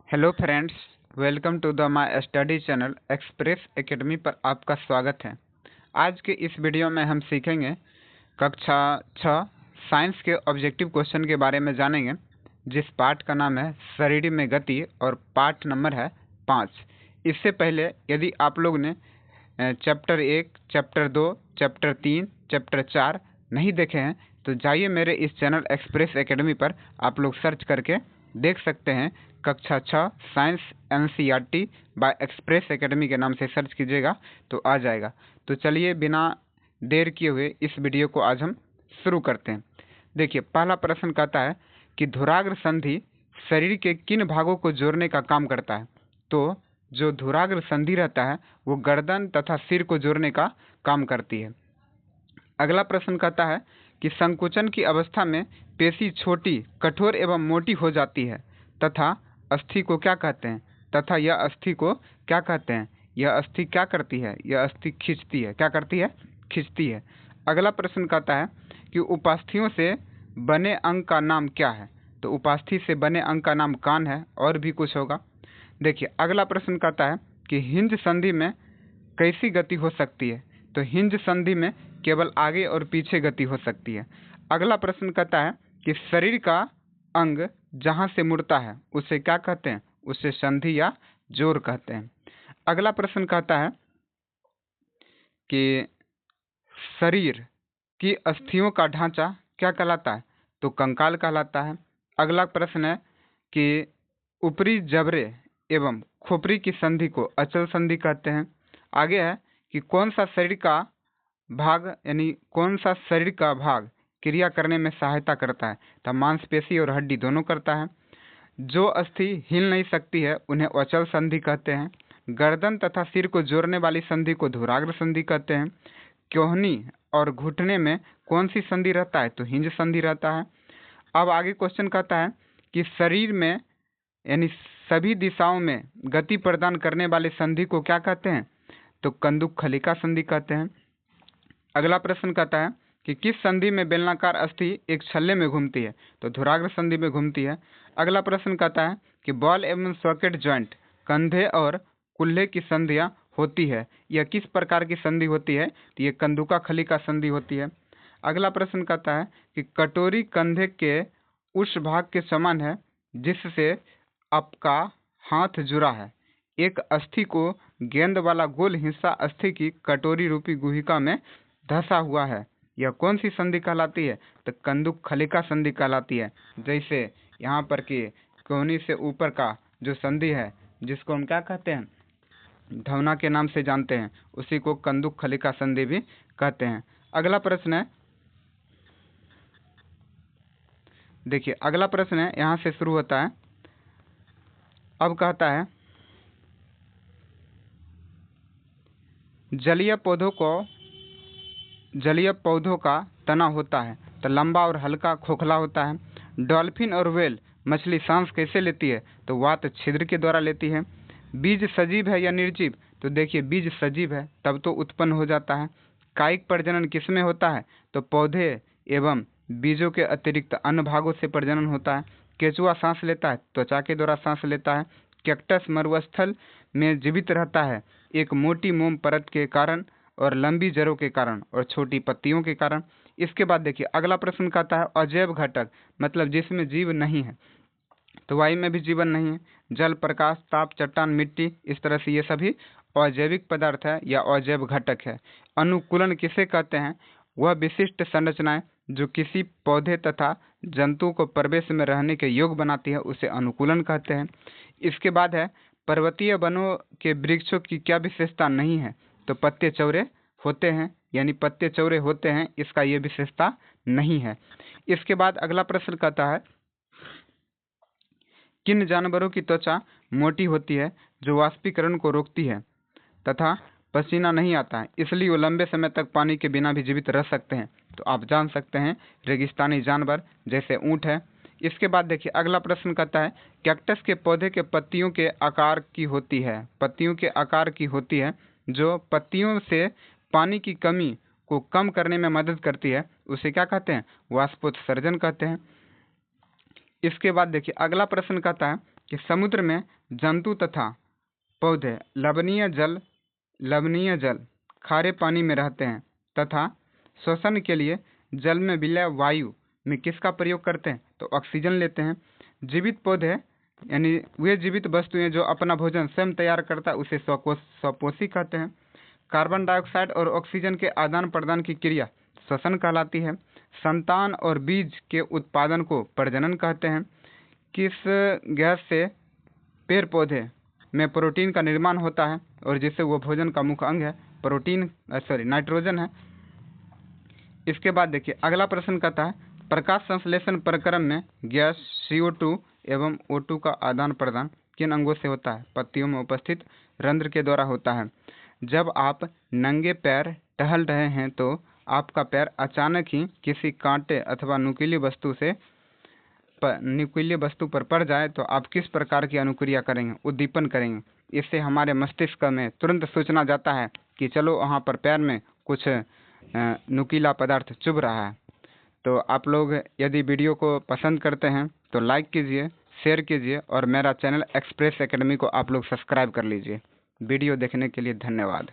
Hello friends, welcome to the my study channel express academy पर आपका स्वागत है। आज के इस वीडियो में हम सीखेंगे कक्षा 6 साइंस के ऑब्जेक्टिव क्वेश्चन के बारे में जानेंगे, जिस पाठ का नाम है शरीर में गति और पाठ नंबर है 5। इससे पहले यदि आप लोग ने चैप्टर 1, चैप्टर 2, चैप्टर 3, चैप्टर 4 नहीं देखे हैं तो जाइए मेरे इस चैनल एक्सप्रेस एकेडमी पर आप लोग सर्च करके देख सकते हैं। कक्षा 6 science NCERT by express academy के नाम से सर्च कीजिएगा तो आ जाएगा। तो चलिए बिना देर किए हुए इस वीडियो को आज हम शुरू करते हैं। देखिए, पहला प्रश्न कहता है कि धुराग्र संधि शरीर के किन भागों को जोड़ने का काम करता है। तो जो धुराग्र संधि रहता है वो गर्दन तथा सिर को जोड़ने का काम करती है। अगला प्रश्न कहता है कि संकुचन की अवस्था में पेशी छोटी, कठोर एवं मोटी हो जाती है तथा अस्थि को क्या कहते हैं। तथा यह अस्थि को क्या कहते हैं। यह अस्थि क्या करती है। यह अस्थि खींचती है। क्या करती है। खींचती है। अगला प्रश्न कहता है कि उपास्थियों से बने अंग का नाम क्या है। तो उपास्थि से बने अंग का नाम कान है, और भी कुछ होगा। देखिए, अगला प्रश्न कहता है कि हिंज संधि में कैसी गति हो सकती है। तो हिंज संधि में केवल आगे और पीछे गति हो सकती है। अगला प्रश्न कहता है कि शरीर का अंग जहाँ से मुड़ता है उसे क्या कहते हैं। उसे संधि या जोड़ कहते हैं। अगला प्रश्न कहता है कि शरीर की अस्थियों का ढांचा क्या कहलाता है। तो कंकाल कहलाता है। अगला प्रश्न है कि ऊपरी जबड़े एवं खोपड़ी की संधि को अचल संधि कहते हैं। आगे है कि कौन सा शरीर का भाग यानी कौन सा शरीर का भाग क्रिया करने में सहायता करता है। तो मांसपेशी और हड्डी दोनों करता है। जो अस्थि हिल नहीं सकती है उन्हें अचल संधि कहते हैं। गर्दन तथा सिर को जोड़ने वाली संधि को धुराग्र संधि कहते हैं। कोहनी और घुटने में कौन सी संधि रहता है। तो हिंज संधि रहता है। अब आगे क्वेश्चन कहता है कि शरीर में यानी सभी दिशाओं में गति प्रदान करने वाले संधि को क्या कहते हैं। तो कंदुक खलिका संधि कहते हैं। अगला प्रश्न कहता है कि किस संधि में बेलनाकार अस्थि एक छल्ले में घूमती है। तो धुराग्र संधि में घूमती है। अगला प्रश्न कहता है कि बॉल एवं सॉकेट जॉइंट कंधे और कुल्हे की संधियां होती है, यह किस प्रकार की संधि होती है। तो ये कंदुका खलिका संधि होती है। अगला प्रश्न कहता है कि कटोरी कंधे के उस भाग के समान है जिससे आपका हाथ जुड़ा है। एक अस्थि को गेंद वाला गोल हिस्सा अस्थि की कटोरी रूपी गुहिका में धंसा हुआ है, यह कौन सी संधि कहलाती है। तो कंदुक खलिका संधि कहलाती है। जैसे यहाँ पर कि कोहनी से ऊपर का जो संधि है जिसको हम क्या कहते हैं, धवना के नाम से जानते हैं, उसी को कंदुक खलिका संधि भी कहते हैं। अगला प्रश्न है, देखिए अगला प्रश्न है यहाँ से शुरू होता है। अब कहता है जलीय पौधों का तना होता है तो लंबा और हल्का खोखला होता है। डॉल्फिन और व्हेल मछली सांस कैसे लेती है। तो वात छिद्र के द्वारा लेती है। बीज सजीव है या निर्जीव। तो देखिए, बीज सजीव है तब तो उत्पन्न हो जाता है। कायिक प्रजनन किसमें होता है। तो पौधे एवं बीजों के अतिरिक्त अन्य भागों से प्रजनन होता है। केंचुआ सांस लेता है, त्वचा के द्वारा सांस लेता है। कैक्टस मरुस्थल में जीवित रहता है, एक मोटी मोम परत के कारण और लंबी जड़ों के कारण और छोटी पत्तियों के कारण। इसके बाद देखिए अगला प्रश्न कहता है अजैव घटक, मतलब जिसमें जीव नहीं है। तो वायु में भी जीवन नहीं है। जल, प्रकाश, ताप, चट्टान, मिट्टी, इस तरह से ये सभी अजैविक पदार्थ है या अजैव घटक है। अनुकूलन किसे कहते हैं। वह विशिष्ट संरचनाएं जो किसी पौधे तथा जंतु को प्रवेश में रहने के योग्य बनाती है उसे अनुकूलन कहते हैं। इसके बाद है पर्वतीय वनों के वृक्षों की क्या विशेषता नहीं है। तो पत्ते चौड़े होते हैं, यानी पत्ते चौड़े होते हैं, इसका ये विशेषता नहीं है। इसके बाद अगला प्रश्न कहता है किन जानवरों की त्वचा मोटी होती है जो वाष्पीकरण को रोकती है तथा पसीना नहीं आता है, इसलिए वो लंबे समय तक पानी के बिना भी जीवित रह सकते हैं। तो आप जान सकते हैं रेगिस्तानी जानवर जैसे ऊँट है। इसके बाद देखिए अगला प्रश्न कहता है कैक्टस के पौधे के पत्तियों के आकार की होती है। पत्तियों के आकार की होती है जो पत्तियों से पानी की कमी को कम करने में मदद करती है, उसे क्या कहते हैं। वाष्पोत्सर्जन कहते हैं। इसके बाद देखिए अगला प्रश्न कहता है कि समुद्र में जंतु तथा पौधे लवणीय जल खारे पानी में रहते हैं तथा श्वसन के लिए जल में विलय वायु में किसका प्रयोग करते हैं? तो ऑक्सीजन लेते हैं। जीवित पौधे यानी वे जीवित वस्तुएं जो अपना भोजन स्वयं तैयार करता है उसे स्वपोषी कहते हैं। कार्बन डाइऑक्साइड और ऑक्सीजन के आदान प्रदान की क्रिया श्वसन कहलाती है। संतान और बीज के उत्पादन को प्रजनन कहते हैं। किस गैस से पेड़ पौधे में प्रोटीन का निर्माण होता है और जिससे वो भोजन का मुख्य अंग है नाइट्रोजन है। इसके बाद देखिए अगला प्रश्न कहता है प्रकाश संश्लेषण प्रक्रम में गैस CO2 एवं O2 का आदान प्रदान किन अंगों से होता है? पत्तियों में उपस्थित रंध्र के द्वारा होता है। जब आप नंगे पैर टहल रहे हैं तो आपका पैर अचानक ही किसी कांटे अथवा नुकीली वस्तु पर पड़ जाए तो आप किस प्रकार की अनुक्रिया करेंगे? उद्दीपन करेंगे। इससे हमारे मस्तिष्क में तुरंत सूचना जाता है कि चलो वहाँ पर पैर में कुछ नुकीला पदार्थ चुभ रहा है। तो आप लोग यदि वीडियो को पसंद करते हैं तो लाइक कीजिए, शेयर कीजिए और मेरा चैनल एक्सप्रेस एकेडमी को आप लोग सब्सक्राइब कर लीजिए। वीडियो देखने के लिए धन्यवाद।